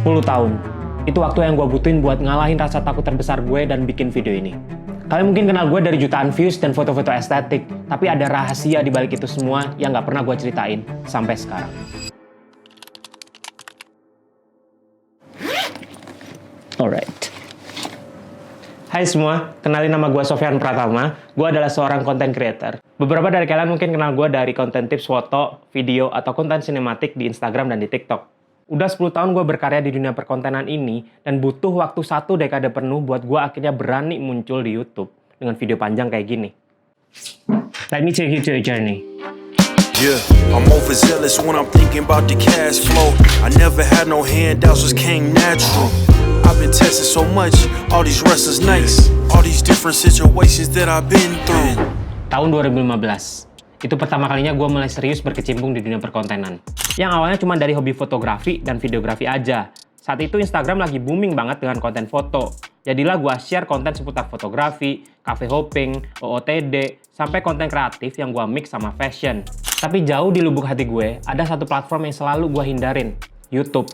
10 tahun. Itu waktu yang gue butuhin buat ngalahin rasa takut terbesar gue dan bikin video ini. Kalian mungkin kenal gue dari jutaan views dan foto-foto estetik, tapi ada rahasia di balik itu semua yang gak pernah gue ceritain sampai sekarang. Alright. Hai semua, kenalin nama gue Sofyan Pratama. Gue adalah seorang content creator. Beberapa dari kalian mungkin kenal gue dari konten tips foto, video, atau konten sinematik di Instagram dan di TikTok. Udah 10 tahun gue berkarya di dunia perkontenan ini, dan butuh waktu 1 dekade penuh buat gue akhirnya berani muncul di YouTube dengan video panjang kayak gini. Let me take you to a journey. Yeah, I'm overzealous when I'm thinking about the cash flow. I never had no handouts, just came natural. I've been testing so much, all these restless nights, all these different situations that I've been through. Tahun 2015, itu pertama kalinya gue mulai serius berkecimpung di dunia perkontenan. Yang awalnya cuma dari hobi fotografi dan videografi aja. Saat itu Instagram lagi booming banget dengan konten foto. Jadilah gue share konten seputar fotografi, cafe hopping, OOTD, sampai konten kreatif yang gue mix sama fashion. Tapi jauh di lubuk hati gue, ada satu platform yang selalu gue hindarin, YouTube.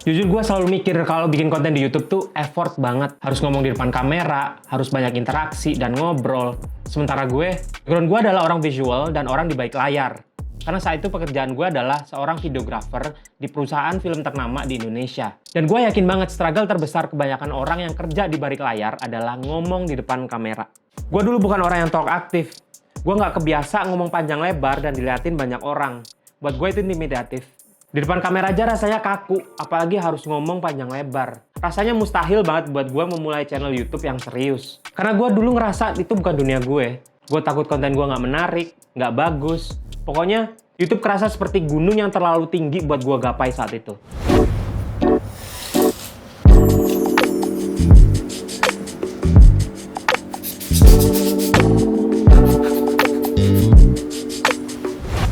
Jujur gue selalu mikir kalau bikin konten di YouTube tuh effort banget. Harus ngomong di depan kamera, harus banyak interaksi dan ngobrol. Sementara background gue adalah orang visual dan orang di balik layar. Karena saat itu pekerjaan gue adalah seorang videographer di perusahaan film ternama di Indonesia. Dan gue yakin banget struggle terbesar kebanyakan orang yang kerja di balik layar adalah ngomong di depan kamera. Gue dulu bukan orang yang talk aktif. Gue nggak kebiasa ngomong panjang lebar dan diliatin banyak orang. Buat gue itu intimidatif. Di depan kamera aja rasanya kaku, apalagi harus ngomong panjang lebar. Rasanya mustahil banget buat gue memulai channel YouTube yang serius. Karena gue dulu ngerasa itu bukan dunia gue. Gue takut konten gue nggak menarik, nggak bagus. Pokoknya YouTube kerasa seperti gunung yang terlalu tinggi buat gue gapai saat itu.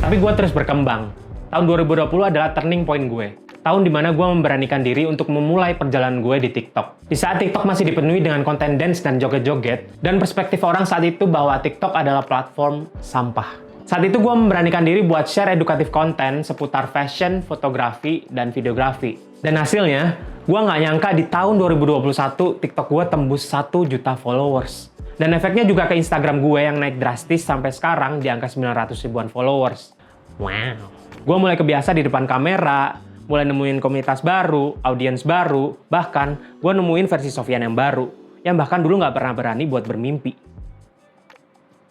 Tapi gue terus berkembang. Tahun 2020 adalah turning point gue. Tahun dimana gue memberanikan diri untuk memulai perjalanan gue di TikTok. Di saat TikTok masih dipenuhi dengan konten dance dan joget-joget, dan perspektif orang saat itu bahwa TikTok adalah platform sampah. Saat itu gue memberanikan diri buat share edukatif konten seputar fashion, fotografi, dan videografi. Dan hasilnya, gue nggak nyangka di tahun 2021 TikTok gue tembus 1 juta followers. Dan efeknya juga ke Instagram gue yang naik drastis sampai sekarang di angka 900 ribuan followers. Wow. Gue mulai kebiasa di depan kamera, mulai nemuin komunitas baru, audiens baru, bahkan gue nemuin versi Sofyan yang baru, yang bahkan dulu nggak pernah berani buat bermimpi.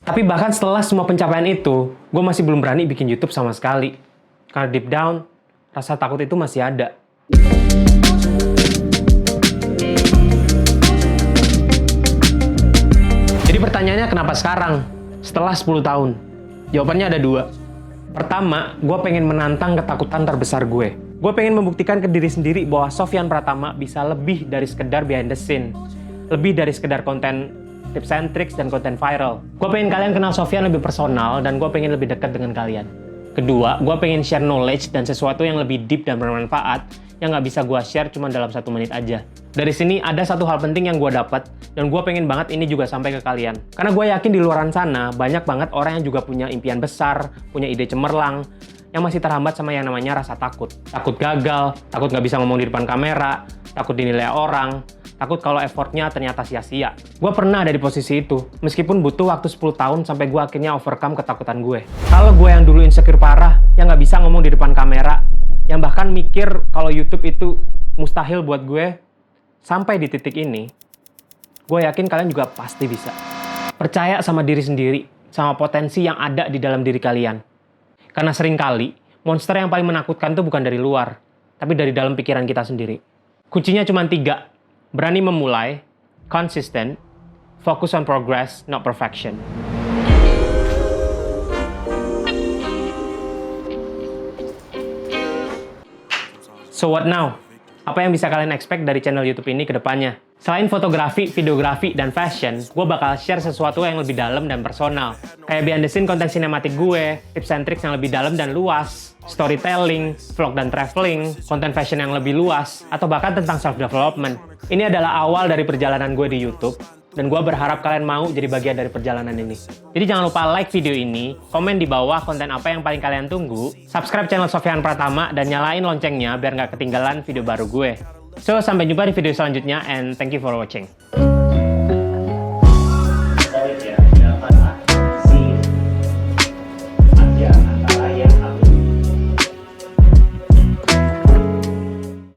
Tapi bahkan setelah semua pencapaian itu, gue masih belum berani bikin YouTube sama sekali. Karena deep down, rasa takut itu masih ada. Jadi pertanyaannya kenapa sekarang? Setelah 10 tahun? Jawabannya ada 2. Pertama, gue pengen menantang ketakutan terbesar gue. Gue pengen membuktikan ke diri sendiri bahwa Sofyan Pratama bisa lebih dari sekedar behind the scene. Lebih dari sekedar konten tips and tricks dan konten viral. Gue pengen kalian kenal Sofyan lebih personal dan gue pengen lebih dekat dengan kalian. Kedua, gue pengen share knowledge dan sesuatu yang lebih deep dan bermanfaat yang nggak bisa gue share cuma dalam 1 menit aja. Dari sini ada satu hal penting yang gue dapat dan gue pengen banget ini juga sampai ke kalian. Karena gue yakin di luaran sana banyak banget orang yang juga punya impian besar, punya ide cemerlang, yang masih terhambat sama yang namanya rasa takut. Takut gagal, takut nggak bisa ngomong di depan kamera, takut dinilai orang, takut kalau effortnya ternyata sia-sia. Gue pernah ada di posisi itu, meskipun butuh waktu 10 tahun sampai gue akhirnya overcome ketakutan gue. Kalau gue yang dulu insecure parah, yang nggak bisa ngomong di depan kamera, yang bahkan mikir kalau YouTube itu mustahil buat gue, sampai di titik ini, gue yakin kalian juga pasti bisa. Percaya sama diri sendiri, sama potensi yang ada di dalam diri kalian. Karena seringkali, monster yang paling menakutkan itu bukan dari luar, tapi dari dalam pikiran kita sendiri. Kuncinya cuma 3. Berani memulai, consistent, focus on progress, not perfection. So what now? Apa yang bisa kalian expect dari channel YouTube ini ke depannya? Selain fotografi, videografi, dan fashion, gue bakal share sesuatu yang lebih dalam dan personal. Kayak behind the scene konten sinematik gue, tips and tricks yang lebih dalam dan luas, storytelling, vlog dan traveling, konten fashion yang lebih luas, atau bahkan tentang self-development. Ini adalah awal dari perjalanan gue di YouTube, Dan gue berharap kalian mau jadi bagian dari perjalanan ini. Jadi jangan lupa like video ini, komen di bawah konten apa yang paling kalian tunggu, subscribe channel Sofyan Pratama, dan nyalain loncengnya biar nggak ketinggalan video baru gue. So, sampai jumpa di video selanjutnya, and thank you for watching.